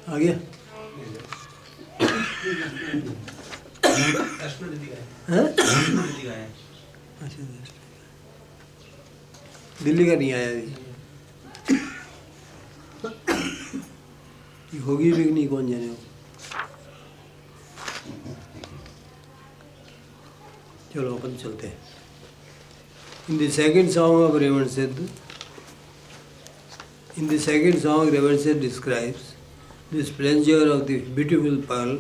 आ गया अच्छा दिल्ली का नहीं आया अभी होगी भी नहीं कौन जाने। चलो अपन चलते हैं। In the second song of Ravan Sid describes the splendor of the beautiful pearl,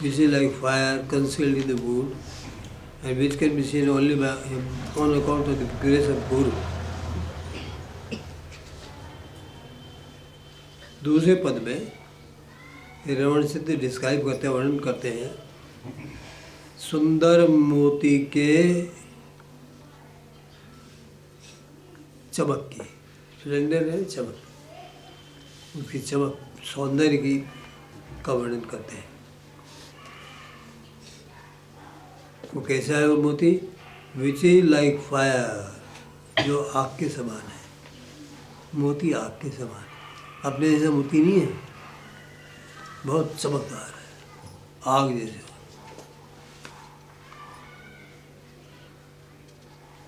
which is like fire concealed in the wood, and which can be seen only by on account of the grace of Guru. दूसरे पद में रावण सिद्ध describe करते हैं, वर्णन करते हैं सुंदर मोती के चमक की, स्प्लेंडर है चमक, उसकी चमक सौंदर्य की का वर्णन करते हैं। वो कैसा है वो मोती? विच इज लाइक फायर, जो आग के समान है। मोती आग के समान, अपने जैसा मोती नहीं है, बहुत चमकदार है, आग जैसे।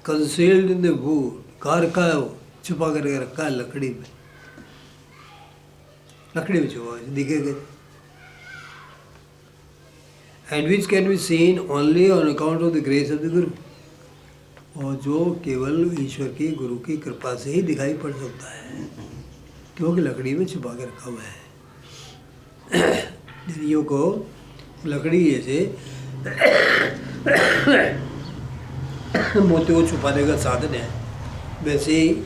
कंसील्ड इन द वुड, कहाँ रखा है वो? छुपा करके रखा है लकड़ी में, लकड़ी में छुपा दिखेगा। And which can be seen only on account of the grace of the गुरु, और जो केवल ईश्वर की गुरु की कृपा से ही दिखाई पड़ सकता है, क्योंकि लकड़ी में छुपा के रखा हुआ है। जिनियों को लकड़ी जैसे मोती को छुपाने का साधन है, वैसे ही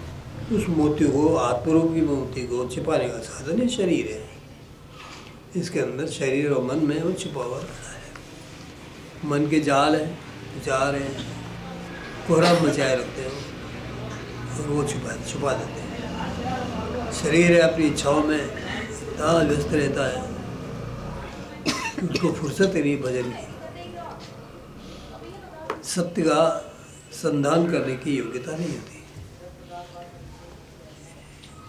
उस मोती को, आत्मरूपी मोती को छिपाने का साधन है शरीर है। इसके अंदर शरीर और मन में वो छिपा हुआ रहता है। मन के जाल है, विचार है, कोहरा मचाए रखते हैं और वो छुपा देते हैं। शरीर है अपनी इच्छाओं में इतना व्यस्त रहता है कि उसको फुर्सत ही नहीं भजन की, सत्य का संधान करने की योग्यता नहीं होती।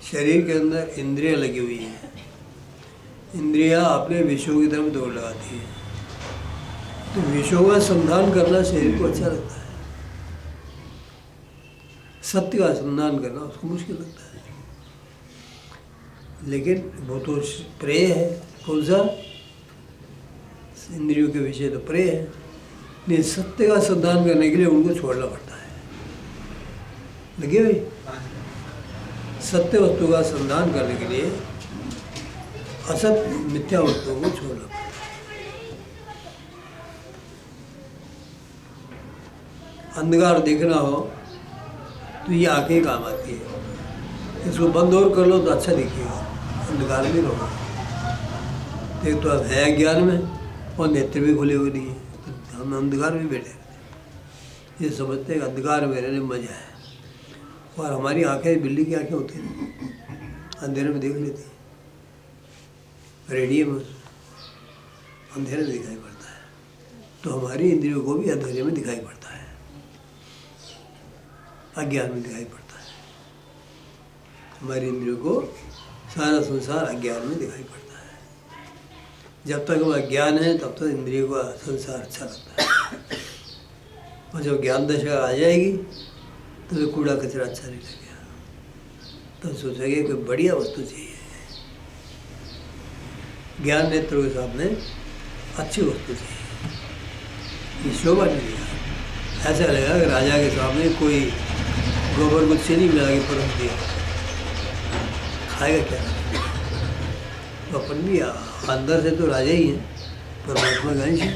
शरीर के अंदर इंद्रियां लगी हुई हैं, इंद्रियां अपने विषयों की तरफ दौड़ लगाती हैं, तो विषयों का संधान करना शरीर को अच्छा लगता है, सत्य का संधान करना उसको मुश्किल लगता है। लेकिन वो तो प्रेय है, कौन सा? इंद्रियों के विषय तो प्रेय है, नहीं सत्य का संधान करने के लिए उनको छोड़ना पड़ता है। लगे भाई, सत्य वस्तु का संधान करने के लिए असत मिथ्या वस्तुओं को छोड़ना पड़ता है। अंधकार देखना हो तो ये आंखें काम आती है, इसको बंद और कर लो तो अच्छा दिखेगा, अंधकार में रहो। एक तो अब है ज्ञान में और नेत्र भी खुले हुए नहीं है, तो हम अंधकार में बैठे ये समझते हैं अंधकार में रहने में मजा है। और हमारी आंखें बिल्ली की आंखें होती हैं, अंधेरे में देख लेती हैं, रेडियम अंधेरे में दिखाई पड़ता है, तो हमारी इंद्रियों को भी अंधेरे में दिखाई पड़ता है, अज्ञान में दिखाई पड़ता है। हमारी इंद्रियों को सारा संसार अज्ञान में दिखाई पड़ता है। जब तक वो अज्ञान है तब तक इंद्रियों का संसार अच्छा लगता है, और जब ज्ञान दशा आ जाएगी तो वे कूड़ा कचरा अच्छा नहीं लगेगा, तब सोचेंगे कोई बढ़िया वस्तु चाहिए। ज्ञान नेत्रों के सामने अच्छी वस्तु चाहिए, ये शोभा नहीं देगा। ऐसा लगेगा कि राजा के सामने कोई गोबर को चीनी मिला के परस दिया, खाएगा क्या? तो अपन भी अंदर से तो राजा ही हैं, परमात्मा का अंश है,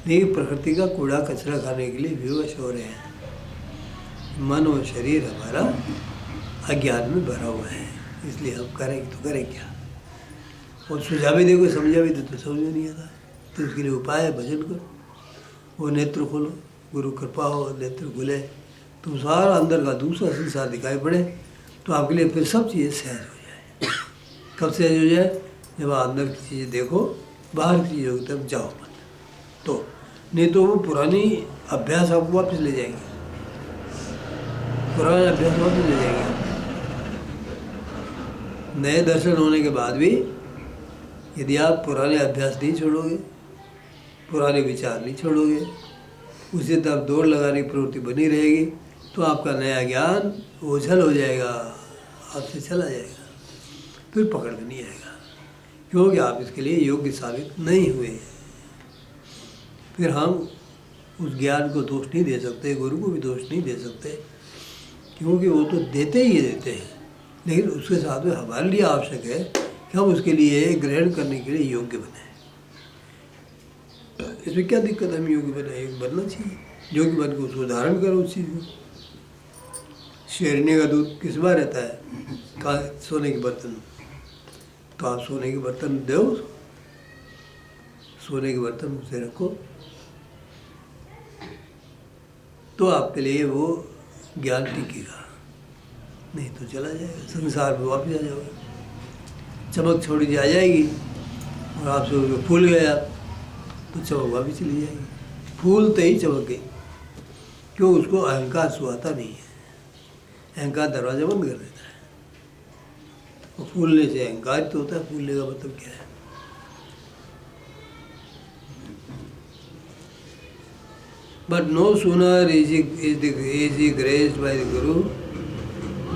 लेकिन प्रकृति का कूड़ा कचरा खाने के लिए विवश हो रहे हैं। मन और शरीर हमारा अज्ञान में भरा हुआ है, इसलिए हम करें तो करें क्या। और सुझाव भी देखो, समझा भी तो समझ में नहीं आता, तो उसके लिए उपाय है, भजन करो, वो नेत्र खोलो, गुरु कृपा हो, नेत्र खुले तो सारा अंदर का दूसरा संसार दिखाई पड़े, तो आपके लिए फिर सब चीज़ें सहज हो जाए। कब सहज हो जाए? जब आप अंदर की चीज़ें देखो, बाहर की चीज़ों की तरफ जाओ मत, तो नहीं तो वो पुरानी अभ्यास आपको वापस ले जाएंगे, पुराना अभ्यास वापस ले जाएंगे। नए दर्शन होने के बाद भी यदि आप पुराने अभ्यास नहीं छोड़ोगे, पुराने विचार नहीं छोड़ोगे, उसी तरफ दौड़ लगाने की प्रवृत्ति बनी रहेगी, तो आपका नया ज्ञान ओझल हो जाएगा, आपसे चला जाएगा, फिर पकड़ में नहीं आएगा, क्योंकि आप इसके लिए योग्य साबित नहीं हुए। फिर हम उस ज्ञान को दोष नहीं दे सकते, गुरु को भी दोष नहीं दे सकते, क्योंकि वो तो देते ही देते हैं, लेकिन उसके साथ में हमारे लिए आवश्यक है कि हम उसके लिए ग्रहण करने के लिए योग्य बने। इसमें क्या दिक्कत है? हम योग्य बने, बनना चाहिए, योग्य बन के उसको धारण करो उस चीज़ को। शेरनी का दूध किस बार रहता है? कहाँ? सोने के बर्तन। तो आप सोने के बर्तन दो, सोने के बर्तन उसे रखो, तो आपके लिए वो ज्ञान टिकेगा, नहीं तो चला जाएगा, संसार में वापस आ जाओगे, चमक छोड़ी आ जाएगी, और आपसे फूल गया तो चमक वापस चली जाएगी। फूलते ही चमक गई, क्यों? उसको अहंकार सुहाता नहीं है, अहंकार दरवाजा बंद कर देता है, और फूलने से अहंकार तो होता है, फूलने का मतलब क्या है? But no sooner is he graced by the Guru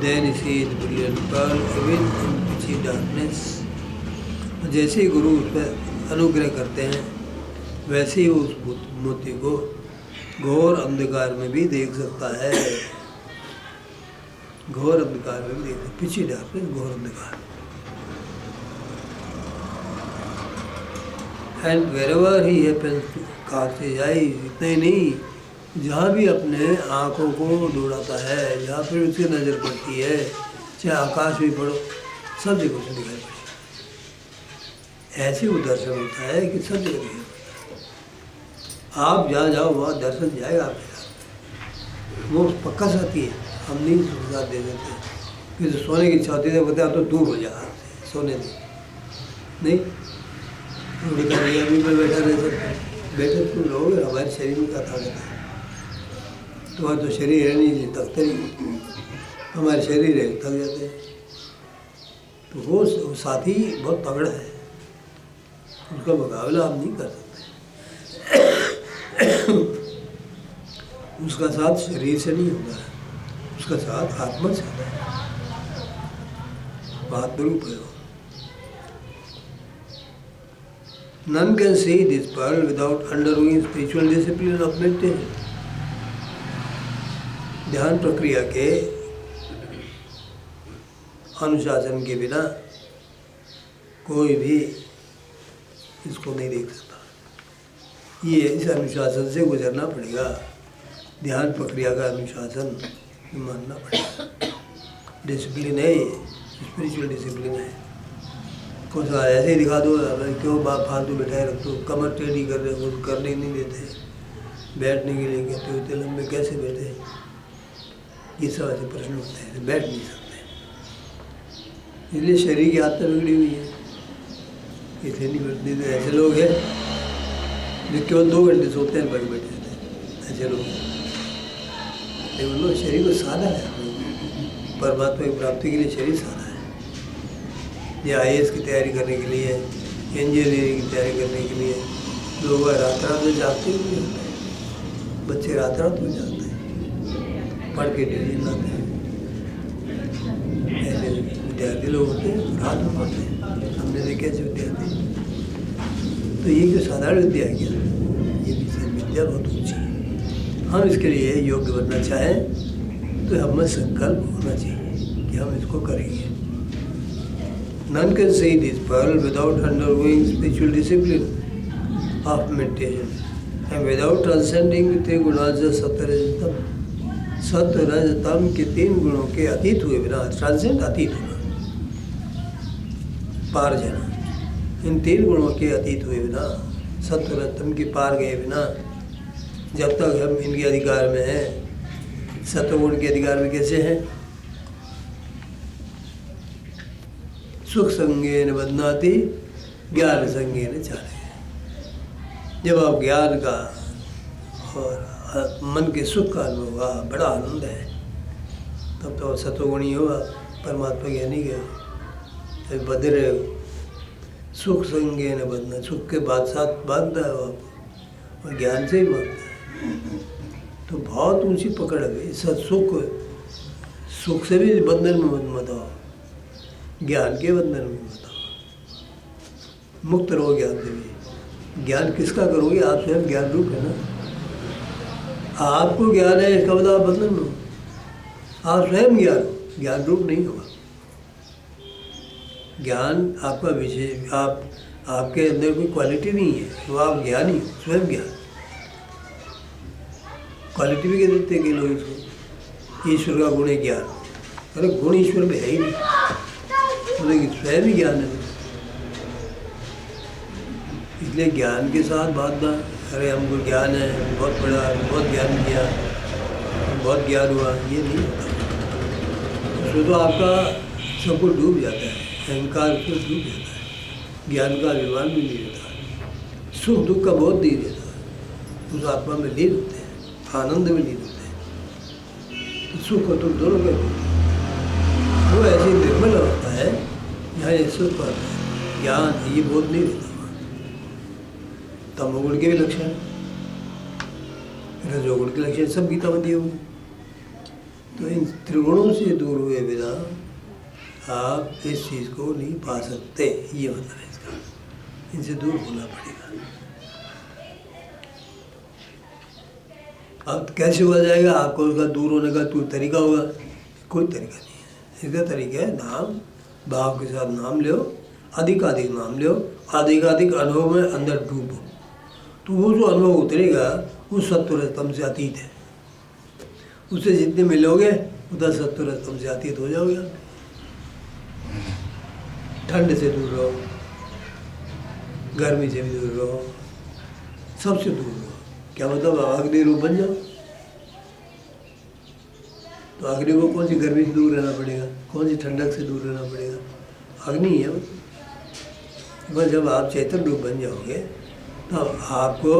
than he is the brilliant pearl even in pitchy darkness. जैसे ही गुरु उस पर अनुग्रह करते हैं, वैसे ही उस मोती को घोर अंधकार में भी देख सकता है, घोर अंधकार में भी देख सकता है, पिछी डार्कनेस, घोर अंधकार। And wherever he happens to cast his eyes, इतना ही नहीं, जहाँ भी अपने आँखों को दौड़ाता है, जहाँ पर उसकी नज़र पड़ती है, चाहे आकाश भी पढ़ो, सब जगह से दिखाई पड़ेगा। ऐसे वो दर्शन होता है कि सब जगह दिखाई पड़ता है। आप जहाँ जाओ वहाँ दर्शन जाएगा आपके साथ, वो पक्का साथी है, हम नहीं साथ दे देते। फिर तो सोने की छाती से बताया तो दूर हो जा, सोने दे नहीं, अभी पर बैठा रह सकते, बैठे तुम रहोगे, हमारे शरीर में क्या ताकत है? तुम्हारा तो शरीर है नहीं, थकते नहीं, हमारे शरीर है थक जाते हैं। तो वो साथी बहुत तगड़ा है, उसका मुकाबला हम नहीं कर सकते। उसका साथ शरीर से नहीं होता है, उसका साथ आत्मा से होता है, आत्मरूप है वो। None can see this pearl without undergoing spiritual discipline of meditation. ध्यान प्रक्रिया के अनुशासन के बिना कोई भी इसको नहीं देख सकता। ये इस अनुशासन से गुजरना पड़ेगा, ध्यान प्रक्रिया का अनुशासन मानना पड़ेगा। डिसिप्लिन है ये, स्पिरिचुअल डिसिप्लिन है। कुछ ऐसे ही दिखा दो, क्यों बाप फालतू बैठाए रख दो, कमर टेढ़ी कर रहे हो, करने नहीं देते, बैठने के लिए कहते हो, इतने लंबे कैसे बैठे, ये सब ऐसे प्रश्न होते हैं, बैठ नहीं सकते। इसलिए शरीर की आदत बिगड़ी हुई है, इसलिए नहीं बैठते। तो ऐसे लोग हैं जो केवल 2 घंटे सोते हैं, बैठ बैठे रहते हैं, ऐसे लोग। लेकिन लोग शरीर को साधा है, परमात्मा की प्राप्ति के लिए शरीर साधा है। या IAS की तैयारी करने के लिए, इंजीनियरिंग की तैयारी करने के लिए लोग रात रात में जागते ही नहीं होते हैं, बच्चे रात रात में जागते हैं, पढ़ के डिग्री लाते हैं। ऐसे विद्यार्थी लोग होते हैं, रात में पढ़ते हैं, हमने देखे ऐसे विद्यार्थी। तो ये जो साधारण विद्या है क्या, ये विद्या बहुत ऊँची है। हम इसके लिए योग्य बनना चाहें तो हमें संकल्प होना चाहिए कि हम इसको करेंगे। None can see this pearl without undergoing spiritual discipline of meditation and without transcending the three gunas of Sattva Rajas Tam. सत्व रज तम के 3 गुणों के अतीत हुए बिना, ट्रांसेंड अतीत होना, पार जाना, इन 3 गुणों के अतीत हुए बिना, सत्व रज तम के पार गए बिना, जब तक हम इनके अधिकार में हैं, सत्वगुण के अधिकार में कैसे हैं? सुख संगेन बदनाति ज्ञान संगेन चाले। जब आप ज्ञान का और मन के सुख का अनुभव होगा, बड़ा आनंद है, तब तो सत्वगुणी होगा, परमात्मा ज्ञानी गया। जब बदल रहे हो, सुख संगे न बंधना, सुख के बाद साथ बांधता है वो आपको, और ज्ञान से ही बांधता है। तो बहुत ऊंची पकड़ है। सुख से भी बंधन में मत आओ, ज्ञान के बंधन में मत आओ, मुक्त रहो ज्ञान से भी। ज्ञान किसका करोगे? आप स्वयं ज्ञान रूप है ना, आपको ज्ञान है, इसका मतलब आप बंधन हो, आप स्वयं ज्ञान रूप नहीं होगा। ज्ञान आपका विशेष, आपके अंदर कोई क्वालिटी नहीं है, तो आप ज्ञानी, स्वयं ज्ञान। क्वालिटी भी कह देते हैं कि लोग इसको, ईश्वर का गुण है ज्ञान। अरे गुण ईश्वर में है ही नहीं, तो स्वयं ही ज्ञान है। इसलिए ज्ञान के साथ बांधना, अरे हमको ज्ञान है, बहुत बड़ा, बहुत ज्ञान किया, बहुत ज्ञान हुआ, ये नहीं होता। उसमें तो आपका सब कुछ डूब जाता है, अहंकार उसमें डूब जाता है, ज्ञान का अभिमान भी नहीं रहता, सुख दुख का बहुत नहीं रहता, उस आत्मा में लीन होते हैं, आनंद में लीन होते हैं। तो सुख और दुख दोनों का वो ऐसे निर्मल होता है, यहाँ ये सुख आता है, ज्ञान ये बोध नहीं रहता। तमोगुण के भी लक्षण, रजोगुण के लक्षण सब गीता में दिए हुए। तो इन त्रिगुणों से दूर हुए बिना आप इस चीज़ को नहीं पा सकते, ये मतलब है इसका। इनसे दूर होना पड़ेगा। अब कैसे हुआ जाएगा? आपको उसका दूर होने का कोई तरीका होगा? कोई तरीका नहीं है। इसका तरीका है नाम, भाव के साथ नाम लो, अधिकाधिक नाम लो, अधिकाधिक अनुभव में अंदर डूबो, तो वो जो अनुभव उतरेगा वो सत्वरजतम से अतीत है। उससे जितने मिलोगे उतना सत्वरजतम से अतीत हो जाओगे। ठंड से दूर रहो, गर्मी से भी दूर रहो, सबसे दूर रहो। क्या मतलब? अग्नि रूप बन जाओ। तो अग्नि को कौन सी गर्मी से दूर रहना पड़ेगा, कौन सी ठंडक से दूर रहना पड़ेगा? अग्नि है। बस जब आप चैतन्य रूप बन जाओगे तब आपको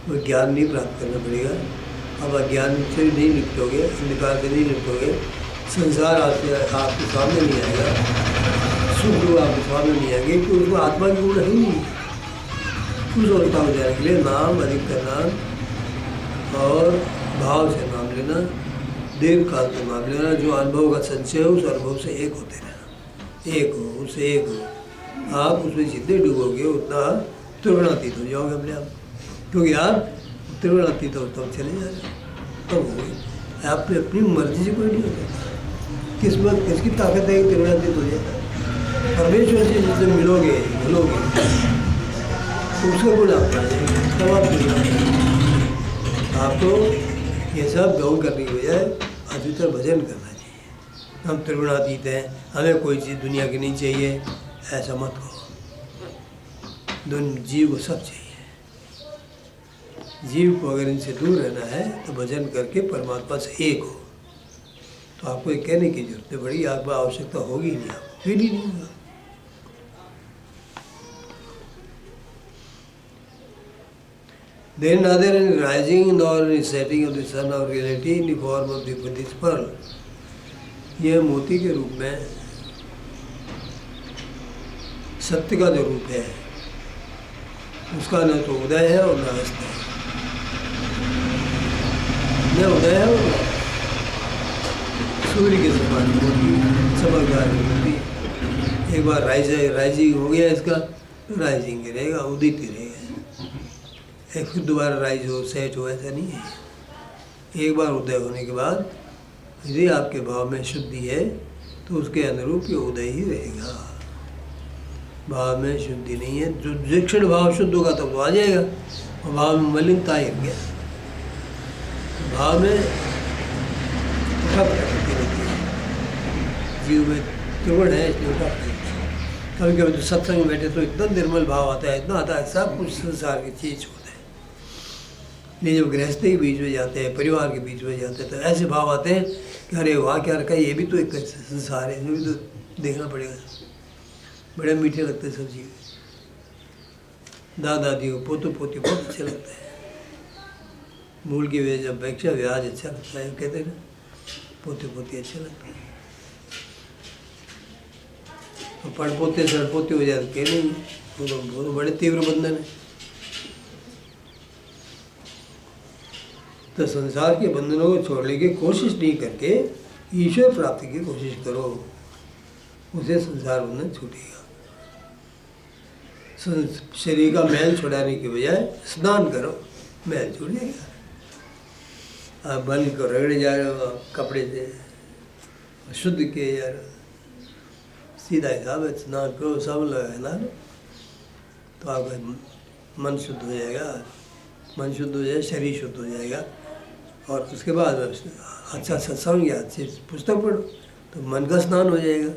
कोई ज्ञान नहीं प्राप्त करना पड़ेगा। अब अज्ञान से नहीं निपटोगे, अंधकार से नहीं निपटोगे, संसार आपके सामने नहीं आएगा, सुख दुख आपके सामने नहीं आएंगे, क्योंकि उसको आत्मा की गुण ही नहीं। उस अवस्था में जाने के लिए नाम, अधिकतर नाम और भाव से नाम लेना, दीर्घ काल से नाम लेना, जो अनुभव का संचय हो उस अनुभव से एक होते रहना, एक हो, उससे एक हो। आप उसमें जितने डूबोगे उतना त्रिगुणातीत हो जाओगे अपने आप, क्योंकि आप त्रिगुणातीत हो तब चले जा रहे, तब हो गए। आप अपनी मर्जी से कोई नहीं हो सकता। किस्मत, किसकी ताकत है कि त्रिगुणातीत हो जाए? परमेश्वर से जिससे मिलोगे, भूलोगे, तो उसका गुण आप पा जाएंगे, तब आप आपको ये सब गौन करने की बजाय अधिकतर भजन करना चाहिए। हम त्रिगुणातीत हैं, हमें कोई चीज़ दुनिया की नहीं चाहिए, ऐसा मत कहो। जीव को सब चाहिए। जीव को अगर इनसे दूर रहना है तो भजन करके परमात्मा से एक हो। तो आपको ये कहने की जरूरत है बड़ी, आपको आवश्यकता होगी नहीं, आपको फील ही नहीं होगा। Then neither in rising nor in setting of the sun of reality in the form of the Buddhist pearl, यह मोती के रूप में सत्य का जो रूप है उसका न तो उदय है और न अस्त है। न उदय है और सूर्य के समान होती, चमकदार होती। एक बार राइजिंग हो गया इसका, तो राइजिंग ही रहेगा, उदित ही रहेगा। एक फिर दोबारा राइज हो, सेट हो, ऐसा नहीं है। एक बार उदय होने के बाद यदि आपके भाव में शुद्धि है तो उसके अनुरूप ये उदय ही रहेगा। भाव में शुद्धि नहीं है। जो जिक्षण भाव शुद्ध होगा तब तो आ जाएगा, और भाव में मलिनता ही गया। भाव में उठा प्रकृति रहती है, जीव में त्रिगुण है इसलिए उठा प्रकृति। कभी कभी तो सत्संग में बैठे तो इतना निर्मल भाव आता है, इतना आता है, सब कुछ संसार की चीज होते हैं। लेकिन जब गृहस्थी के बीच में जाते हैं, परिवार के बीच में जाते हैं, तो ऐसे भाव आते हैं कि अरे वाह क्या रखा है, ये भी तो एक संसार है, ये भी तो देखना पड़ेगा। बड़े मीठे लगते हैं सब जीव, दादा दादी को पोतों पोती बहुत अच्छे लगते हैं। मूल की वजह अपेक्षा व्याज अच्छा लगता है, कहते हैं ना, पोते पोती अच्छे लगते हैं। तो पढ़ पोते सड़ पोते हो जाए तो कह नहीं, वो तो बड़े तीव्र बंधन है। तो संसार के बंधनों को छोड़ने की कोशिश नहीं करके ईश्वर प्राप्ति की कोशिश करो, उसे संसार बंधन छूटेगा। शरीर का मैल छुड़ाने की बजाय स्नान करो, मैल छूट जाएगा। आप बल को रगड़े जा रहे हो कपड़े से, शुद्ध किए जा रहे हो, सीधा हिसाब है, स्नान करो, सब लगा लो तो आपका मन शुद्ध हो जाएगा। मन शुद्ध हो जाए, शरीर शुद्ध हो जाएगा। और उसके बाद अच्छा सत्संग या अच्छी पुस्तक पढ़ो तो मन का स्नान हो जाएगा।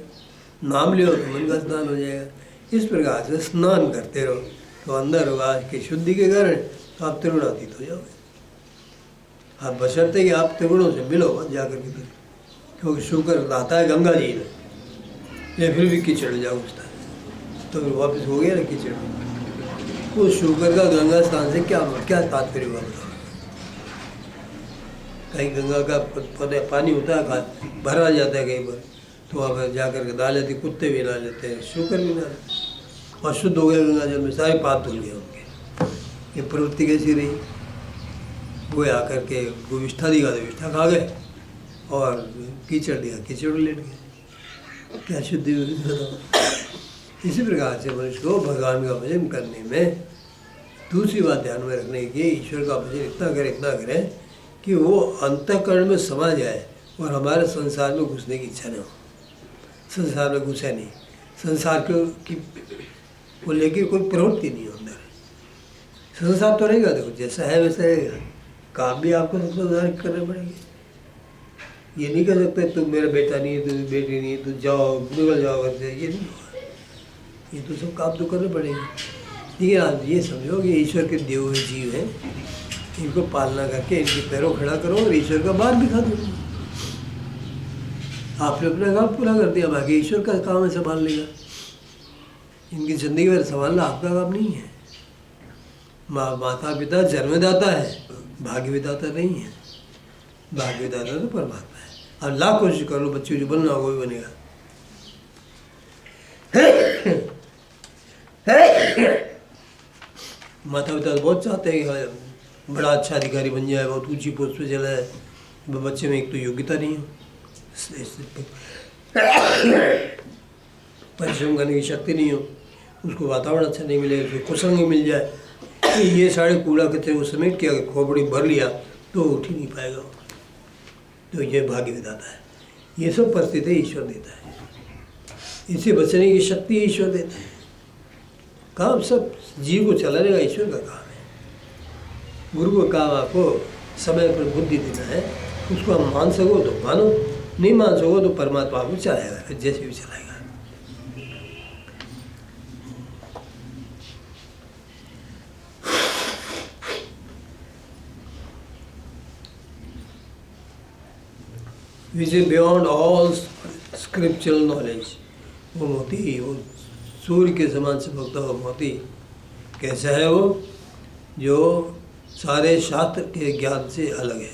नाम लियो तो मन का स्नान हो जाएगा। इस प्रकार से स्नान करते रहो तो अंदर होगा की शुद्धि के कारण तो आप त्रिगुणातीत हो जाओगे। आप बशर्ते कि आप त्रिगुणों से मिलो जाकर के फिर, क्योंकि शुक्र आता है गंगा जी में, या फिर भी कीचड़ जाओ उसका तो फिर वापस हो गया ना कीचड़ में। उस शुक्र का गंगा स्थान से क्या तात्पर्य हुआ बताओ। कहीं गंगा का पानी होता है भरा जाता है कहीं पर, तो वहाँ पर जाकर के डाल लेते, कुत्ते भी नहा लेते हैं, शुक्र भी नहा लेते, और शुद्ध हो गए गंगा जल में, सारे पाप धुल गए उनके। ये प्रवृत्ति कैसी रही, वो आकर के गोविष्ठा दी तो विष्ठा खा गए, और कीचड़ दिया कीचड़ लेट गए, क्या शुद्धि हुई बताओ। इसी प्रकार से मनुष्य को भगवान का भजन करने में दूसरी बात ध्यान में रखने की, ईश्वर का भजन इतना करें कि वो अंतःकरण में समा जाए और हमारे संसार में घुसने की इच्छा न हो। संसार में घुसे नहीं, संसार को लेकर कोई प्रवृत्ति नहीं हो अंदर। संसार तो रहेगा, देखो जैसा है वैसा रहेगा, काम भी आपको संसार करने पड़ेंगे। ये नहीं कर सकते तुम मेरा बेटा नहीं है, तुम बेटी नहीं है, तुम जाओ निकल जाओ घर से, ये नहीं होगा। ये तो सब काम तो करने पड़ेंगे। लेकिन आप ये समझो कि ईश्वर के दिए हुए जीव हैं, इनको पालना करके इनके पैरों खड़ा करो और ईश्वर का बार दिखा दो। आपने अपना काम पूरा कर दिया, बाकी ईश्वर का काम है संभाल लेगा। इनकी जिंदगी भर संभालना आपका काम नहीं है। माता पिता जन्मदाता है, भाग्य विधाता नहीं है। भाग्य विधाता तो परमात्मा है। अब लाख कोशिश कर लो, बच्चे जो बनना होगा वही बनेगा। माता पिता बहुत चाहते हैं कि बड़ा अच्छा अधिकारी बन जाए, बहुत ऊंची पोस्ट पे चला है, बच्चे में एक तो योग्यता नहीं हो, परिश्रम करने की शक्ति नहीं हो, उसको वातावरण अच्छा नहीं मिले, उसको कुसंग मिल जाए, तो ये सारे कूड़ा कचरे को समेट के अगर खोपड़ी भर लिया तो उठ ही नहीं पाएगा। तो ये भाग्य विधाता है। ये सब परिस्थिति ईश्वर देता है, इसे बचने की शक्ति ईश्वर देता है। काम सब जीव को चलाने का ईश्वर का काम है। गुरु का काम आपको समय पर बुद्धि देना है, उसको आप मान सको तो मानो, नहीं मान सको तो परमात्मा आपको चलाएगा, फिर जैसे भी चलाएगा। Which is beyond all scriptural knowledge। वो मोती, वो सूर्य के समान चमकता हुआ मोती कैसा है वो, जो सारे शास्त्र के ज्ञान से अलग है।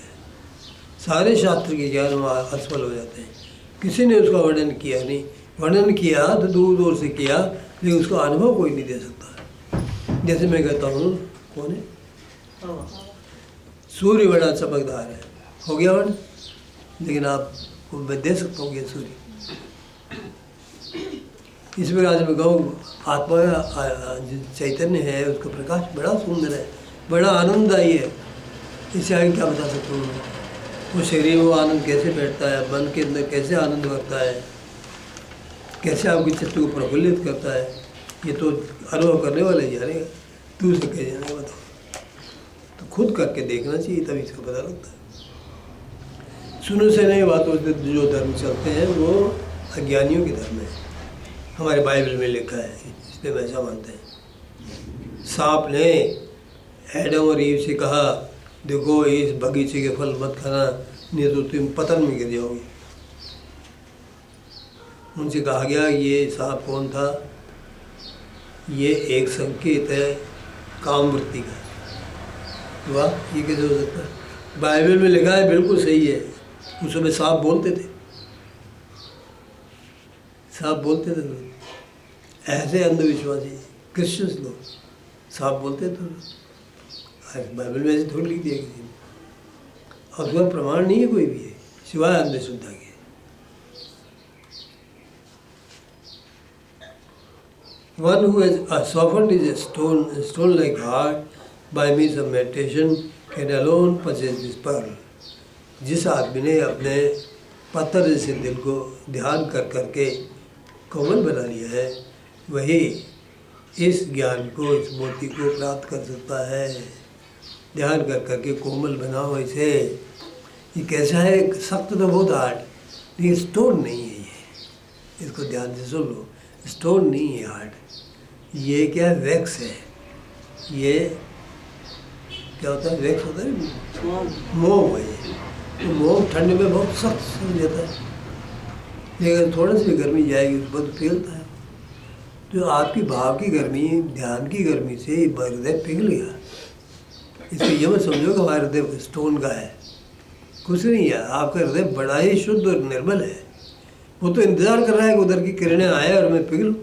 सारे शास्त्र के ज्ञान वहाँ असफल हो जाते हैं। किसी ने उसका वर्णन किया नहीं, वर्णन किया तो दूर दूर से किया, लेकिन उसका अनुभव कोई नहीं दे सकता। जैसे मैं कहता हूँ, कौन है, सूर्य बड़ा चमकदार है, हो गया वर्ण, लेकिन आपको मैं दे सकता हूँ ये सूर्य। इस प्रकार से मैं कहूँ आत्मा चैतन्य है, उसका प्रकाश बड़ा सुंदर है, बड़ा आनंददायी है। इससे आगे क्या बता सकता हूँ मैं। वो शरीर में वो आनंद कैसे बैठता है, मन के अंदर कैसे आनंद भरता है, कैसे आपके चित्त को प्रफुल्लित करता है, ये तो अनुभव करने वाले ही जानेगा, दूसरे कह जाने बताओ। तो खुद करके देखना चाहिए, तभी इसका पता लगता है। सुनो से नहीं बातों से जो धर्म चलते हैं वो अज्ञानियों के धर्म है। हमारे बाइबल में लिखा है, इसलिए हम ऐसा मानते हैं। सांप ने एडम और ईव से कहा, देखो इस बगीचे के फल मत खाना, नहीं तो तुम पतन में गिर जाओगे। उनसे कहा गया ये सांप कौन था? ये एक संकेत है कामवृत्ति का। वाह, ये कैसे हो सकता है? बाइबल में लिखा है, बिल्कुल सही है। उस समय सांप बोलते थे, सांप बोलते थे लोग, ऐसे अंधविश्वासी क्रिश्चियंस लोग सांप बोलते थे। बाइबल में ऐसे थोड़ी लिख दिया किसी ने, और उसका प्रमाण नहीं है कोई भी है, सिवाय अंधश्रद्धा के। One who has softened his stone-like heart by means of meditation can alone possess this pearl. जिस आदमी ने अपने पत्थर जैसे दिल को ध्यान कर करके कोमल बना लिया है, वही इस ज्ञान को, इस मोती को प्राप्त कर सकता है। ध्यान कर करके कोमल बनाओ इसे। ये कैसा है? सख्त तो बहुत हार्ड, लेकिन स्टोन नहीं है ये। इसको ध्यान से सुन लो, स्टोन नहीं है हार्ड, ये क्या वैक्स है। ये क्या होता है? वैक्स होता है, मोम है ये। तो मोम ठंड में बहुत सख्त हो जाता है, लेकिन थोड़ा सी गर्मी जाएगी उस पर तो पिघलता है। तो आपकी भाव की गर्मी, ध्यान की गर्मी से हृदय पिघल गया। इसको ये मत समझो कि हमारा हृदय स्टोन का है, कुछ नहीं है। आपका हृदय बड़ा ही शुद्ध और निर्मल है। वो तो इंतज़ार कर रहा है कि उधर की किरणें आए और मैं पिघलूँ,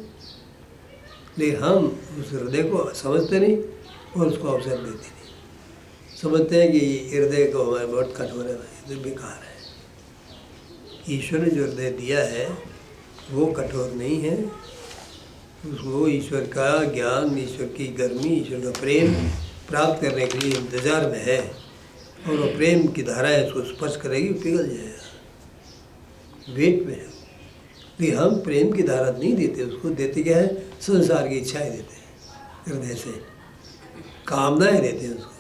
लेकिन हम उस हृदय को समझते नहीं और उसको अवसर देते नहीं। समझते हैं कि हृदय को हमारे बहुत कठोर है, भाई बेकार है। ईश्वर ने जो हृदय दिया है वो कठोर नहीं है। उसको ईश्वर का ज्ञान, ईश्वर की गर्मी, ईश्वर का प्रेम प्राप्त करने के लिए इंतज़ार में है, और वो प्रेम की धारा उसको स्पर्श करेगी, पिघल जाएगा, वेट में है। लेकिन हम प्रेम की धारा नहीं देते, उसको देते क्या है? संसार की इच्छाएं देते हैं, हृदय से कामनाएं देते हैं उसको,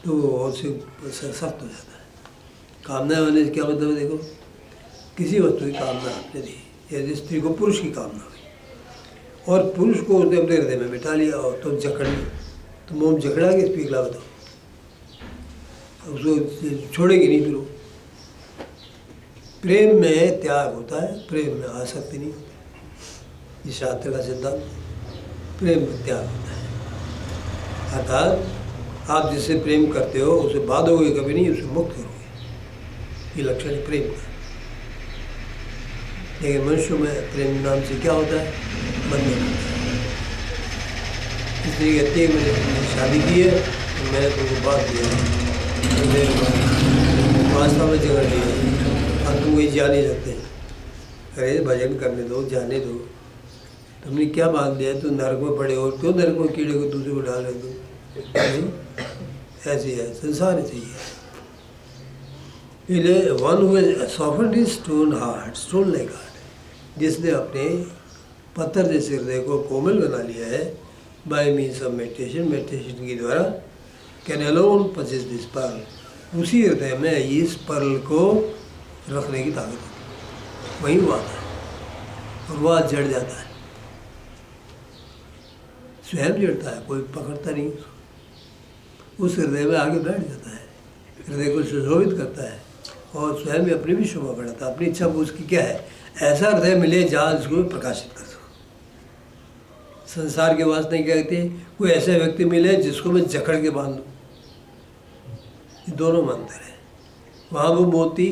तो वो और से सख्त हो जाता है। कामनाएं होने से क्या मतलब है? देखो, किसी वस्तु की कामना आपने दी, जैसे स्त्री को पुरुष की कामना हुई, और पुरुष को उसने अपने हृदय में बिठा लिया और तो जकड़ लिया, तो मोम जकड़ा के पिघला, बताओ, उसको छोड़ेगी नहीं। फिर वो प्रेम में त्याग होता है, प्रेम में आसक्ति नहीं होती। इस शास्त्र का सिद्धांत प्रेम में त्याग होता है। अर्थात आप जिससे प्रेम करते हो उसे बांधोगे कभी नहीं, उसे मुक्त करोगे। ये लक्षण है प्रेम का। लेकिन मनुष्य में प्रेम नाम से क्या होता है? बंधन होता है। इसलिए कहती है मैंने शादी की है तो मैंने तुमको बांध दिया, वास्तव में जगह ली है, अब तुम कहीं जा नहीं सकते। अरे भजन करने दो, जाने दो, तुमने क्या बांध दिया? तो नरक में पड़े हो, क्यों नरक में कीड़े को दूसरे को डाल रहे दो? ऐसी है, संसार चाहिए। One who has softened his stone heart, stone like heart, जिसने अपने पत्थर जैसे हृदय को कोमल बना लिया है, by means of meditation, meditation के द्वारा, can alone possess this pearl, उसी हृदय में इस पर्ल को रखने की ताकत है। वहीं वो आता है और वह जड़ जाता है, स्वयं जड़ता है, कोई पकड़ता नहीं उसको। उस हृदय में आगे बैठ जाता है, हृदय को सुशोभित करता है और स्वयं में अपनी भी शोभा बढ़ाता है। अपनी इच्छा को उसकी क्या है? ऐसा हृदय मिले जहाँ उसको प्रकाशित कर सको। संसार के वासना क्या कहते हैं? कोई ऐसे व्यक्ति मिले जिसको मैं जकड़ के बांध दूँ। ये दोनों मंत्र हैं। वहाँ वो मोती,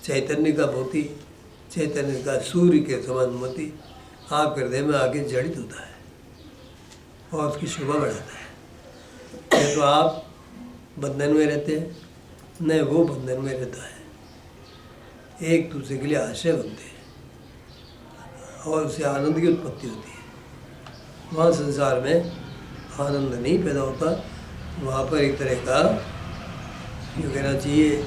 चैतन्य का मोती, चैतन्य का सूर्य के समान मोती आप हृदय में आके जड़ित होता है और उसकी शोभा बढ़ाता है। या तो आप बंधन में रहते हैं, न वो बंधन में रहता है। एक दूसरे के लिए आश्रय बनते हैं और उससे आनंद की उत्पत्ति होती है। वहाँ संसार में आनंद नहीं पैदा होता, वहाँ पर एक तरह का जो कहना चाहिए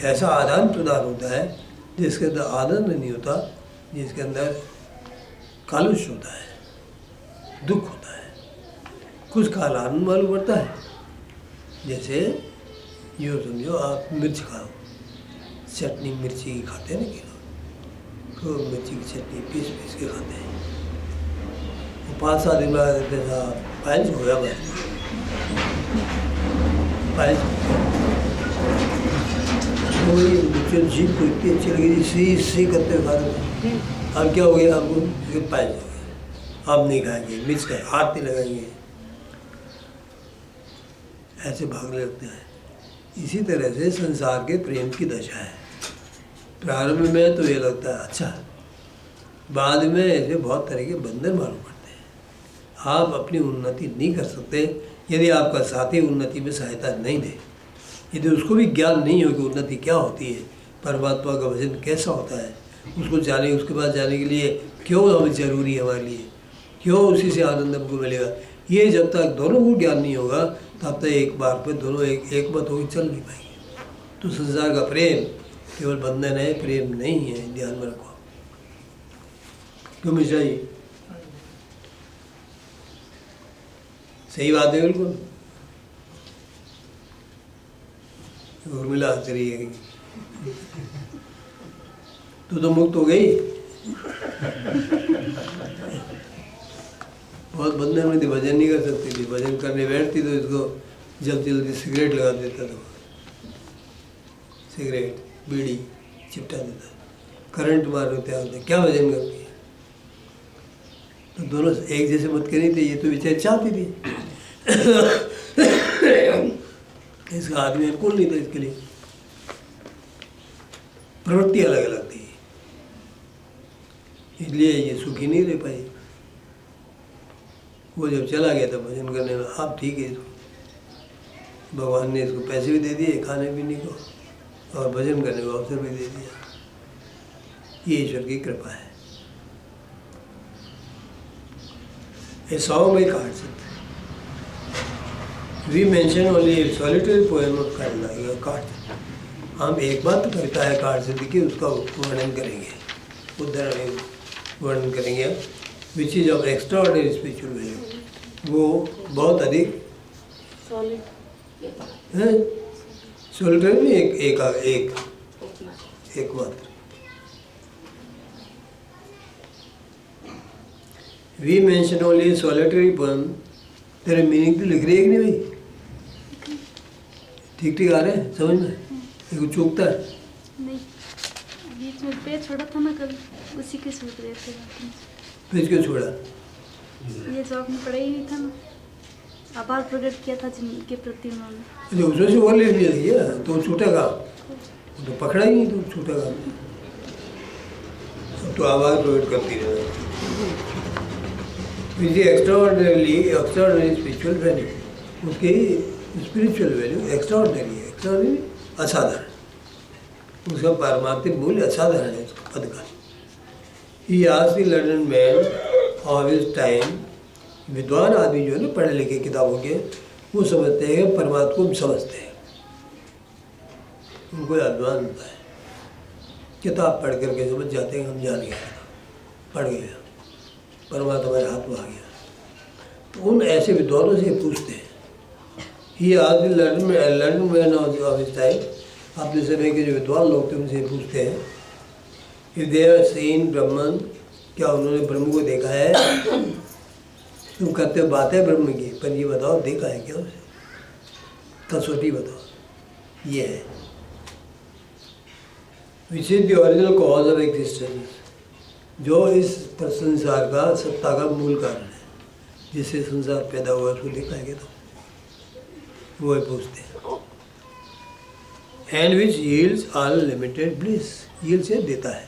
ऐसा आदान प्रदान होता है जिसके अंदर आनंद नहीं होता, जिसके अंदर कालुष होता है, दुख होता है। कुछ काल आनंद मालूम पड़ता है, जैसे यूँ समझो आप मिर्च खाओ, चटनी मिर्ची की खाते हैं ना कि लोग, तो मिर्ची की चटनी पीस पीस के खाते हैं। वो 5-7 दिन बाद कहते हैं साहब पायल्स हो गया, पायल्स तो वही मुझे जीभ को इतनी अच्छी लगी, सी करते हुए खा रहे। अब क्या हो गया आपको? पायल्स हो गया, आप नहीं खाएंगे मिर्च का, हाथ नहीं लगाएंगे, ऐसे भागने लगते हैं। इसी तरह से संसार के प्रेम की दशा है। प्रारंभ में तो ये लगता है अच्छा, बाद में ऐसे बहुत तरह के बंधन मालूम पड़ते हैं। आप अपनी उन्नति नहीं कर सकते यदि आपका साथी उन्नति में सहायता नहीं दे, यदि उसको भी ज्ञान नहीं हो कि उन्नति क्या होती है, परमात्मा का भजन कैसा होता है, उसको जाने, उसके बाद जाने के लिए क्यों हमें जरूरी है हमारे लिए, क्यों उसी से आनंद हमको मिलेगा, ये जब तक दोनों को ज्ञान नहीं होगा तब तक एक बार पे दोनों एक मत होकर चल नहीं पाएंगे। तो संसार का प्रेम केवल बंधन है, प्रेम नहीं है, ध्यान में रखो। क्यों मिश्रा जी? सही बात है बिल्कुल। उर्मिला हंस रही है, तू तो मुक्त हो गई। बहुत बंधन में थी, भजन नहीं कर सकती थी, भजन करने बैठती तो इसको जल्दी जल्दी सिगरेट लगा देता था, सिगरेट बीड़ी चिपटा देता, करंट मारने तैयार होते, क्या भजन करती है? तो दोनों एक जैसे मत करी थी, ये तो बेचारी चाहती थी। इसका आदमी अनुकूल नहीं था इसके लिए, प्रवृत्ति अलग अलग थी, इसलिए ये सुखी नहीं रह पाई। वो जब चला गया था भजन करने में, आप ठीक है, भगवान ने इसको पैसे भी दे दिए खाने पीने को और भजन करने को अवसर भी दे दिया। ये ईश्वर की कृपा है। A song by Carlsen. We mention only a solitary poem of Carlsen. हम एक बात तो कविता है कार्लसन की, उसका वर्णन करेंगे, उदाहरण वर्णन करेंगे, which is of extraordinary spiritual value. वो बहुत अधिक सोलिटरी में एक मात्र। We mention only solitary poem. तेरे मीनिंग तो लिख रही है कि नहीं भाई? ठीक ठीक आ रहे हैं समझ में? देखो चूकता है नहीं, बीच में पेज छोड़ा था ना कल, उसी के सोच रहे थे। पेज क्यों छोड़ा? ये जो आपने पढ़ा ही नहीं था ना, आभार प्रकट किया था जिनके प्रति उन्होंने। जो उसमें से वो ले लिया तो छूटेगा, तो पकड़ा ही नहीं तो छूटेगा। तो आभार प्रकट करती रहे। एक्स्ट्राऑर्डिनरी स्पिरिचुअल वैल्यू, उसकी स्पिरिचुअल वैल्यू एक्स्ट्राऑर्डिनरी है, एक्स्ट्राऑर्डिनरी असाधारण, उसका पारमार्थिक मूल्य असाधारण है उसका पद का। ही आज the London man of his time, विद्वान आदमी जो है ना पढ़े लिखे किताबों के, वो समझते हैं परमात्मा को समझते हैं, उनको अभिमान होता है, किताब पढ़ करके समझ जाते हैं हम जान गए, पढ़ गया, परमात्मा हमारे हाथ में आ गया। तो उन ऐसे विद्वानों से पूछते हैं, ही आज the London man of his time, अपने समय के जो विद्वान लोग थे उनसे पूछते हैं, इफ दे हैव सीन ब्रह्मन, क्या उन्होंने ब्रह्म को देखा है? तुम कहते हो बात है ब्रह्म की, पर ये बताओ देखा है क्या उसे? कसौटी बताओ। ये है which is the original cause of existence, जो इस संसार का सत्ता का मूल कारण है, जिससे संसार पैदा हुआ, उसको देखा है क्या? तो वो पूछते हैं। And which yields unlimited bliss, yield से देता है,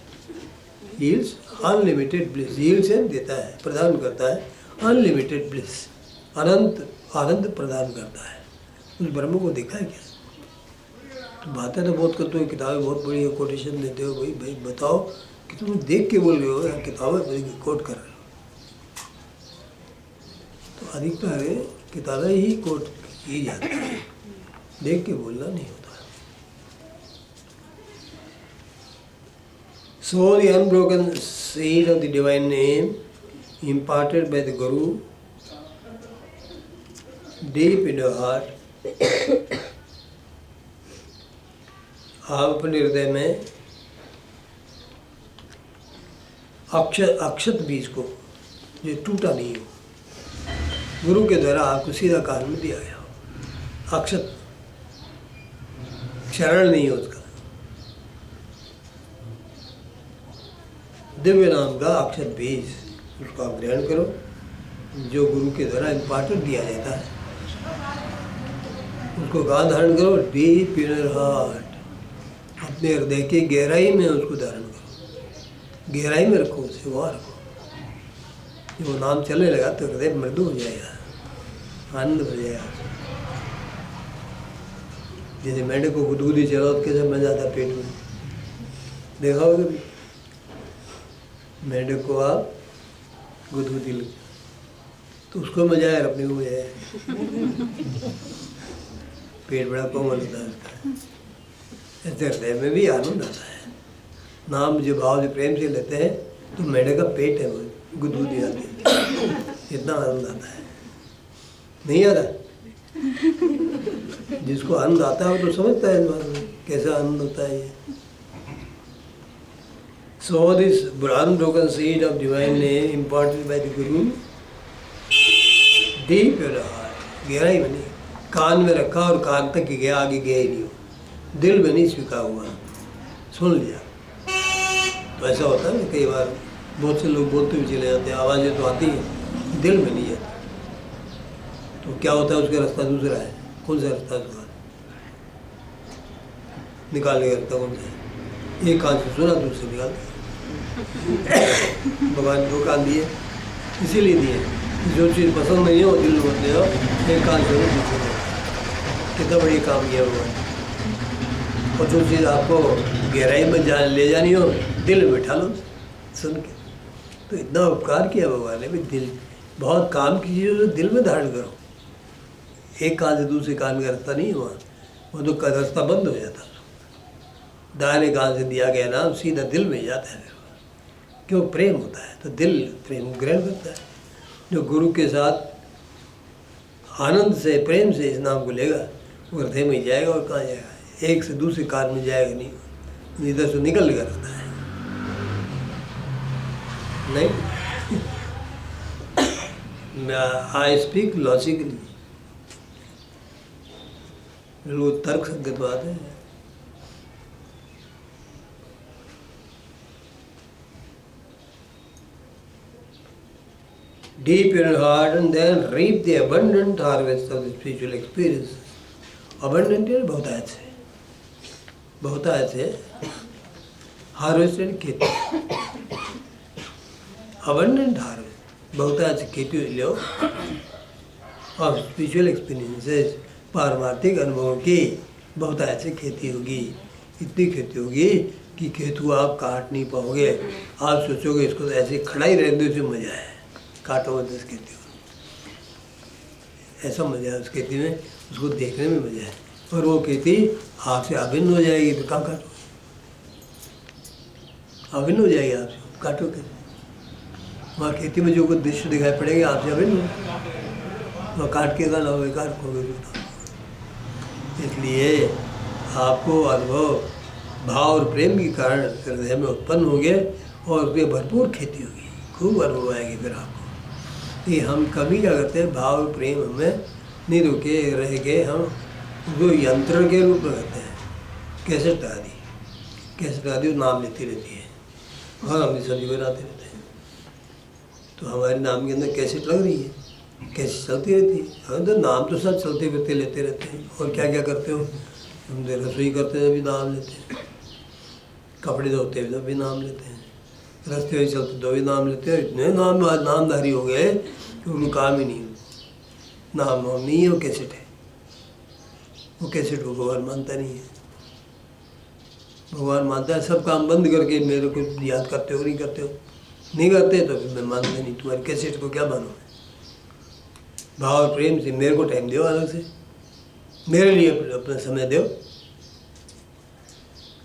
यील्ड्स अनलिमिटेड ब्लिस, यील्ड से देता है, प्रदान करता है अनलिमिटेड ब्लिस, अनंत आनंद प्रदान करता है। उस ब्रह्म को देखा है क्या? तो बातें तो बहुत करते हो, किताबें बहुत बड़ी कोटेशन देते हो, भाई भाई बताओ कि तुम देख के बोल रहे हो या किताबें कोट कर रहे हो? तो अधिकतर किताबें ही कोट की जाती है, देख के बोलना नहीं होता। So the unbroken seed of the divine name imparted by the Guru deep in your heart, आप अपने हृदय में अक्षत बीज को जो टूटा नहीं हो, गुरु के द्वारा आपको सीधा कान में दिया गया हो, अक्षत क्षरण नहीं हो, उसका दिव्य नाम का अक्षत बीज, उसको आप ग्रहण करो जो गुरु के द्वारा इम्पार्टेड दिया जाता है। उसको गान धारण करो डीप इनर हार्ट, अपने हृदय की गहराई में उसको धारण करो, गहराई में रखो उसे, वहाँ रखो। जब वो नाम चलने लगा तो हृदय मृदु हो जाएगा, आनंद हो जाएगा। जैसे मेंढक को गुदगुदी चलाओ तो कैसे मजा आता पेट में, देखा होगा कभी? मेंढक को आप गुदगुदी लो तो उसको मजा आया, अपने को मजा आया, पेट बड़ा कोमल होता है उसका। ऐसे हृदय में भी आनंद आता है। नाम जो भाव जो प्रेम से लेते हैं तो मेंढक का पेट है वो गुदगुदी आती है, इतना आनंद आता है। नहीं आता? जिसको आनंद आता है वो तो समझता है इस बात में कैसा आनंद होता है ये। So this unbroken seed of divine name imparted by the Guru deep in your heart, गहराई बनी, कान में रखा और कान तक गया, आगे गया ही नहीं हो, दिल में नहीं स्वीकार हुआ, सुन लिया। तो ऐसा होता है ना, कई बार बहुत से लोग बोलते हुए चले जाते हैं, आवाज़ें तो आती हैं, दिल में नहीं आती। तो क्या होता है, उसका रास्ता दूसरा है। कौन सा रास्ता दूसरा निकालने का रास्ता कौन सा है? एक कान से सुना, दूसरे निकाल दिया। भगवान दो कान दिए, इसीलिए दिए, जो चीज़ पसंद नहीं हो दिल में मत ले आओ, एक कान से दूसरे। कितना बढ़िया काम किया भगवान। और जो चीज़ आपको गहराई में ले जानी हो, दिल में बैठा लो सुन के। तो इतना उपकार किया भगवान ने भी, दिल बहुत काम की चीज़ तो दिल में धारण करो। एक कान से दूसरे कान का रास्ता नहीं हुआ, वो तो रास्ता बंद हो जाता। दाहिने कान से दिया गया नाम सीधा दिल में जाता है, क्यों? प्रेम होता है तो दिल प्रेम ग्रहण करता है। जो गुरु के साथ आनंद से प्रेम से इस नाम को लेगा वो हृदय में जाएगा, और कहाँ जाएगा? एक से दूसरे कान में जाएगा नहीं, इधर से निकल कर रहता है नहीं। आई स्पीक लॉजिकली, बिल्कुल तर्क संगत बात है। Deep in your heart and then reap the abundant harvest of the spiritual experiences. Abundant है बहुतायत से, बहुतायत से हार्वेस्ट है खेती, abundant harvest, बहुतायत से खेती लो और स्पिरिचुअल एक्सपीरियंसेस, पारमार्थिक अनुभवों की बहुतायत से खेती होगी। इतनी खेती होगी कि खेतू आप काट नहीं पाओगे। आप सोचोगे इसको तो ऐसे खड़ा ही रहने से मजा है, काटो मत इस खेती को, ऐसा मजा है उस खेती में, उसको देखने में मजा है। और वो खेती आपसे अभिन्न हो जाएगी तो कहाँ काटो, अभिन्न हो जाएगी आपसे, काटो कैसे? वहाँ खेती में जो कुछ दृश्य दिखाई पड़ेंगे आपसे अभिन्न हो, वहाँ काट के गाना हो, काट खोगे। इसलिए आपको अनुभव भाव और प्रेम के कारण हृदय में उत्पन्न हो गए और उसमें भरपूर खेती होगी, खूब अनुभव आएगी फिर आपको। कि हम कभी क्या करते हैं, भाव और प्रेम हमें नहीं रुके रह गए, हम उसको यंत्र के रूप में करते हैं। कैसेट आदि नाम लेती रहती है और हम सब्जी बनाते रहते हैं। तो हमारे नाम के अंदर कैसेट लग रही है, कैसेट चलती रहती है। हम तो नाम तो सब चलते फिरते लेते रहते हैं। और क्या क्या करते हो, हम रसोई करते हैं भी नाम लेते हैं, कपड़े धोते हुए भी नाम लेते हैं, रास्ते में चलते तो भी नाम लेते हैं। इतने नामधारी हो गए कि उनको काम ही नहीं, नाम नहीं है, वो कैसेट है। वो कैसेट को भगवान मानता नहीं है। भगवान मानता है सब काम बंद करके मेरे को याद करते हो, नहीं करते हो, नहीं करते तो फिर मैं मानता नहीं। तुम्हारी कैसेट को क्या मानो? भाव और प्रेम से मेरे को टाइम दो, अलग से मेरे लिए अपना समय दो।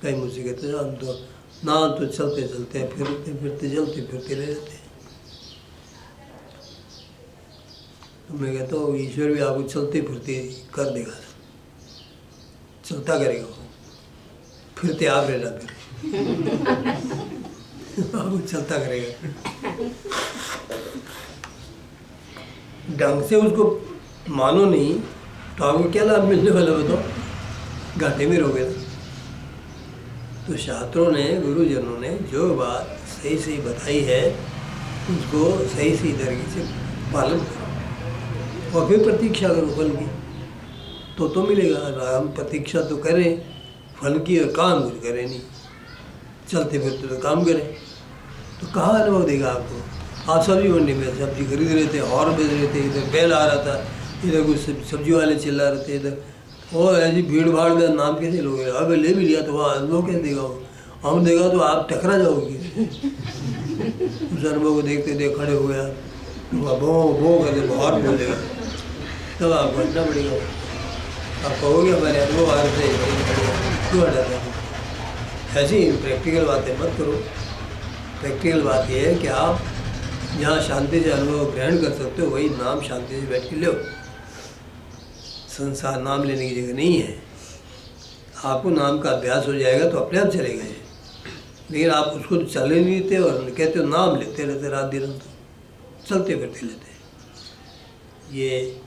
कहीं मुझसे कहते हैं हम तो नाम तो चलते चलते फिरते फिरते चलते फिरते रह जाते। तो मैं कहता हूँ ईश्वर भी आपको चलते फिरते कर देगा, चलता करेगा वो, फिरते आप रहना फिर आपको चलता करेगा। ढंग से उसको मानो नहीं तो आपको क्या लाभ मिलने वाला बताओ, घाटे में रहोगे ना। तो शास्त्रों ने, गुरुजनों ने जो बात सही सही बताई है उसको सही सही तरीके से पालन करो और फिर प्रतीक्षा करो फल की, तो मिलेगा। हम प्रतीक्षा तो करें फल की और काम कुछ करें नहीं, चलते फिरते तो काम करें, तो कहाँ अनुभव देगा आपको। आप सब्जी मंडी में सब्जी खरीद रहे थे और बेच रहे थे, इधर बैल आ रहा था, इधर कुछ सब्जी वाले चिल्ला रहे थे, इधर और ऐसी भीड़ भाड़ में नाम कैसे लोगे। अब ले भी लिया तो वहाँ अनुभव कैसे देगा वो, हम देगा तो आप टकरा जाओगे उस अनुभव को देखते देख खड़े हुए आप वो करके बहुत बोलेगा, तब आप बढ़ना पड़ेगा। आप कहोगे हमारे अनुभव आ रहे थे क्यों हटाते हैं। ऐसी प्रैक्टिकल बातें मत करो। प्रैक्टिकल बात यह है कि आप जहाँ शांति से अनुभव ग्रहण कर सकते हो वही नाम शांति से बैठ के लो। संसार नाम लेने की जगह नहीं है। आपको नाम का अभ्यास हो जाएगा तो अपने आप चलेगा ये, लेकिन आप उसको तो चले नहीं देते और कहते हो नाम लेते रहते रात दिन, तो चलते फिरते लेते। ये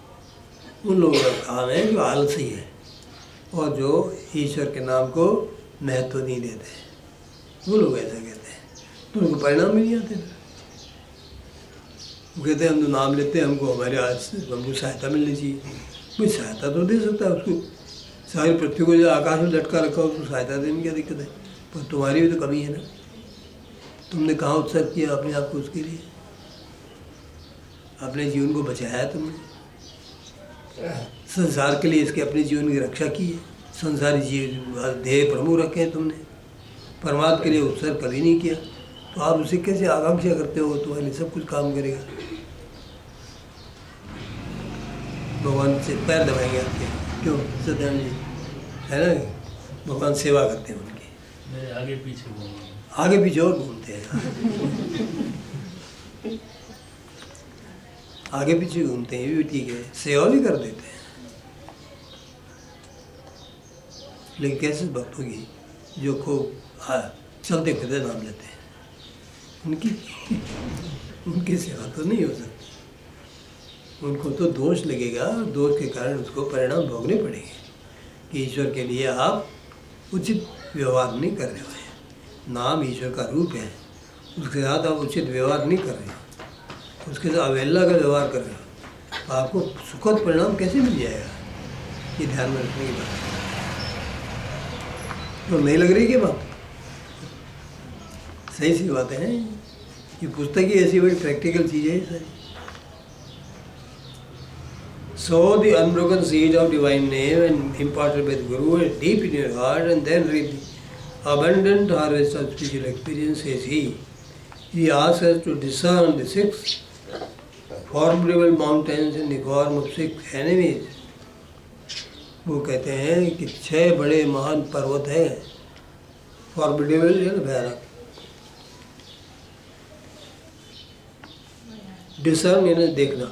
उन लोगों का काम है जो आलसी है और जो ईश्वर के नाम को महत्व नहीं देते। वो लोग ऐसा कहते हैं तो उनको परिणाम भी नहीं आते। वो कहते हैं हम तो नाम लेते हैं, हमको हमारे हमको सहायता मिलनी चाहिए। कोई सहायता तो दे सकता है उसको, सारी पृथ्वी को जो आकाश में लटका रखा हो उसको सहायता देने में क्या दिक्कत है। पर तुम्हारी भी तो कमी है ना, तुमने कहाँ उत्सर्ग किया अपने आप को उसके लिए, अपने जीवन को बचाया है तुमने, संसार के लिए इसके अपने जीवन की रक्षा की है, संसारी जीव ध्येय प्रमुख रखे हैं तुमने, परमात्मा के लिए उत्सर्ग कभी नहीं किया। तो आप उसे कैसे आकांक्षा करते हो तुम्हारे लिए सब कुछ काम करेगा। भगवान से पैर दबाएंगे आपके, क्यों सत्यान जी है ना, भगवान सेवा करते हैं उनकी, आगे पीछे आगे पीछे और घूमते हैं आगे पीछे घूमते हैं, ये भी ठीक है, सेवा भी कर देते हैं। लेकिन कैसे भक्त होगी जो खूब चलते फिरते नाम लेते हैं, उनकी सेवा तो नहीं हो सकती। उनको तो दोष लगेगा, दोष के कारण उसको परिणाम भोगने पड़ेंगे कि ईश्वर के लिए आप उचित व्यवहार नहीं कर रहे हो। नाम ईश्वर का रूप है, उसके साथ आप उचित व्यवहार नहीं कर रहे हो, उसके साथ अवहेलना का व्यवहार कर रहे हो, तो आपको सुखद परिणाम कैसे मिल जाएगा। ये ध्यान में रखने की बात है। तो नहीं लग रही क्या बात, सही सी बातें हैं। ये पुस्तक ही ऐसी बड़ी प्रैक्टिकल चीज़ है सारी। So the unbroken seed of divine name and imparted by the Guru is deep in your heart, and then reap the abundant harvest of spiritual experience, says he. He asks us to discern the 6 formidable mountains in the form of 6 enemies. वो कहते हैं कि 6 बड़े महान पर्वत हैं, formidable है ना, भयानक। डिसर्न यानी देखना।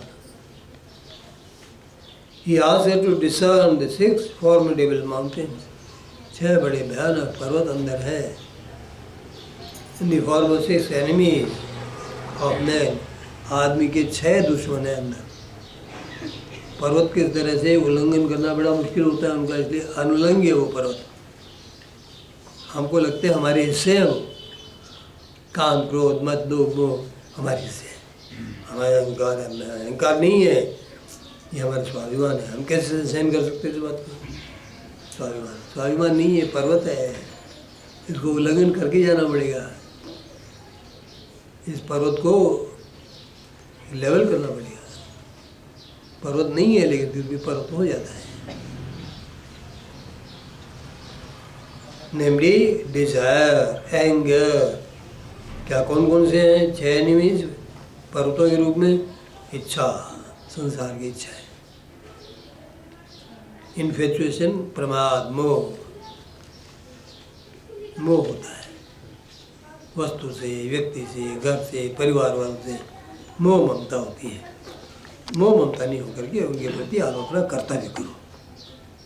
He asks us to discern the 6 formidable mountains. 6 बड़े भयानक पर्वत अंदर है। In the form of 6 enemies of man. आदमी के 6 दुश्मन हैं अंदर। पर्वत किस तरह से उल्लंघन करना बड़ा मुश्किल होता है उनका, इसलिए अनुलंघ है वो पर्वत। हमको लगते हैं हमारे हिस्से हैं वो, काम क्रोध मत लोभ मोह हमारे हिस्से हैं, हमारा अहंकार नहीं है, ये हमारा स्वाभिमान है। हम कैसे सहन कर सकते हैं इस बात को। स्वाभिमान नहीं है, पर्वत है, इसको उल्लंघन करके जाना पड़ेगा। इस पर्वत को लेवल करना पड़ेगा। पर्वत नहीं है लेकिन फिर भी पर्वत हो जाता है। नेमली डिजायर, एंगर, क्या कौन कौन से हैं 6 एनिमीज पर्वतों के रूप में। इच्छा, संसार की इच्छा है। इन्फेचुएशन, प्रमाद, मोह, मोह होता है। वस्तु से, व्यक्ति से, घर से, परिवार वालों से मोह ममता होती है। मोह ममता नहीं होकर के उनके प्रति आप अपना कर्तव्य करो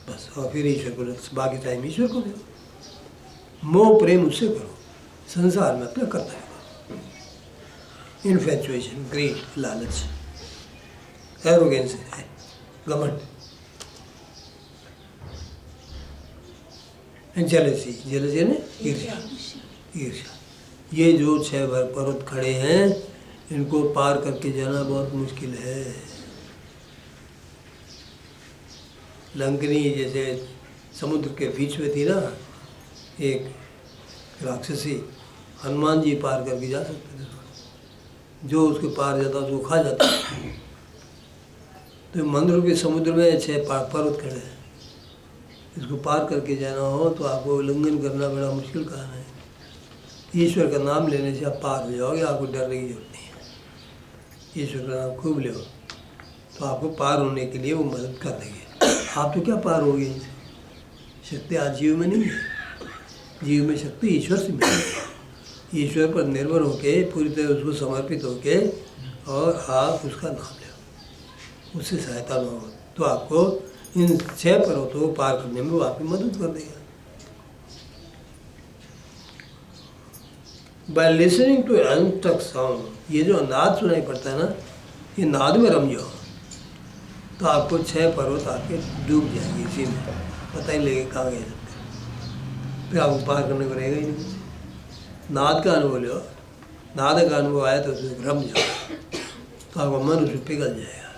बस, और फिर ईश्वर को बाकी टाइम ईश्वर को दो। मोह प्रेम उससे करो, संसार में अपना कर्तव्य करो। इन्फेचुएशन, ग्रीड, लालच, एरोगेंस है, घमंड, जेलसी, जेलसी ने ईर्ष्या, ईर्ष्या। ये जो 6 पर्वत खड़े हैं इनको पार करके जाना बहुत मुश्किल है। लंकनी जैसे समुद्र के बीच में थी ना एक राक्षसी, हनुमान जी पार करके जा सकते थे, जो उसके पार जाता उसको खा जाता। तो मंदिर के समुद्र में 6 पर्वत खड़े हैं, इसको पार करके जाना हो तो आपको उल्लंघन करना बड़ा मुश्किल काम है। ईश्वर का नाम लेने से आप पार हो जाओगे, आपको डरने की जरूरत नहीं है। ईश्वर का नाम खूब लो तो आपको पार होने के लिए वो मदद कर देंगे। आप तो क्या पार होगे इनसे? शक्ति आज जीव में नहीं है, जीव में शक्ति ईश्वर से मिलेगी। ईश्वर पर निर्भर होके पूरी तरह उसको समर्पित होके और आप उसका नाम लो, उससे सहायता मांगो तो आपको इन 6 पर्वतों को पार करने में वो आपकी मदद कर देगा। By listening to unstruck sound, ये जो नाद सुनाई पड़ता है ना, ये नाद में रम जाओ तो आपको 6 पर्वत आके डूब जाएंगे इसी में, पता ही लगेगा कहाँ गए सकते, फिर आपको पार करने को रहेगा ही नहीं। नाद का अनुभव लो, नाद का अनुभव आया तो उसमें रम जाओ तो आपका मन उसमें पिघल जाएगा।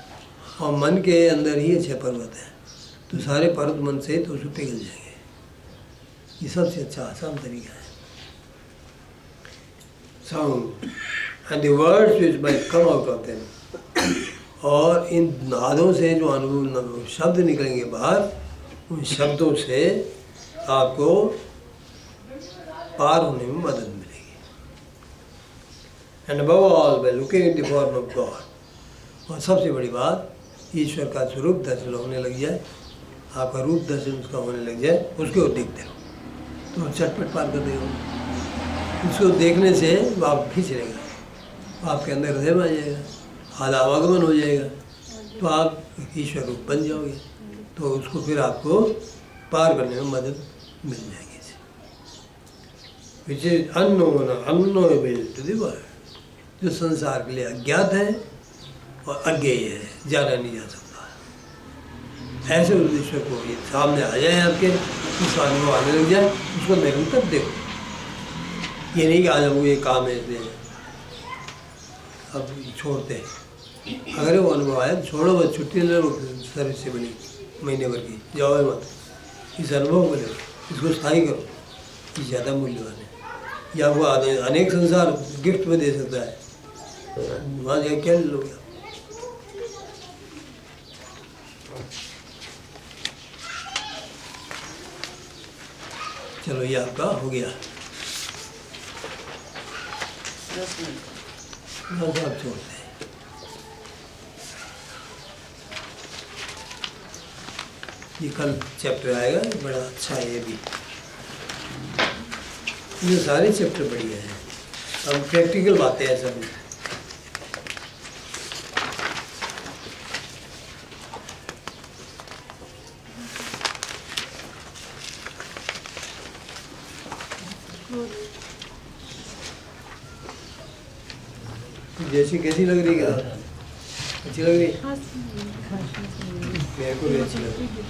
और मन के अंदर ही 6 पर्वत हैं तो सारे पर्वत मन से तो उसमें पिघल जाएंगे। ये सबसे अच्छा आसान तरीका है। Sound and the words which might come out of them, और इन नादों से जो अनुभव शब्द निकलेंगे बाहर, उन शब्दों से आपको पार होने में मदद मिलेगी। And above all by looking in the form of God, और सबसे बड़ी बात ईश्वर का स्वरूप दर्शन होने लग जाए, आपका रूप दर्शन उसका होने लग जाए, उसके वो देखते रहो तो चटपट पार कर देगा। उसको देखने से वो आप खींच लेगा, आपके अंदर हृदय में आ जाएगा, आवागमन हो जाएगा तो आप ईश्वर रूप बन जाओगे, तो उसको फिर आपको पार करने में मदद मिल जाएगी। Which is unknown, unknowable to the world, जो संसार के लिए अज्ञात है और अज्ञेय है, जाना नहीं जा सकता। ऐसे उस ईश्वर को ये सामने आ जाए आपके, उसका अनुभव आने लग जाए, उसको निरंतर देखो। ये नहीं कि आज हमको ये काम है इसलिए अब छोड़ते हैं। अगर वो अनुभव आया तो छोड़ो, बस छुट्टी ले लो सर्विस से बनी महीने भर की, जाओ मत, इस अनुभव को ले लो, इसको स्थायी करो, ये ज़्यादा मूल्यवान है। या वो अनेक संसार गिफ्ट में दे सकता है, वहाँ जाके क्या ले लोगे? चलो ये आपका हो गया, बस आप छोड़ते हैं। ये कल चैप्टर आएगा, बड़ा अच्छा है ये भी, ये सारे चैप्टर बढ़िया हैं। अब प्रैक्टिकल बातें हैं सब। जैसी कैसी लग रही है? अच्छी लग रही है? मेरे को भी अच्छी लग रही है।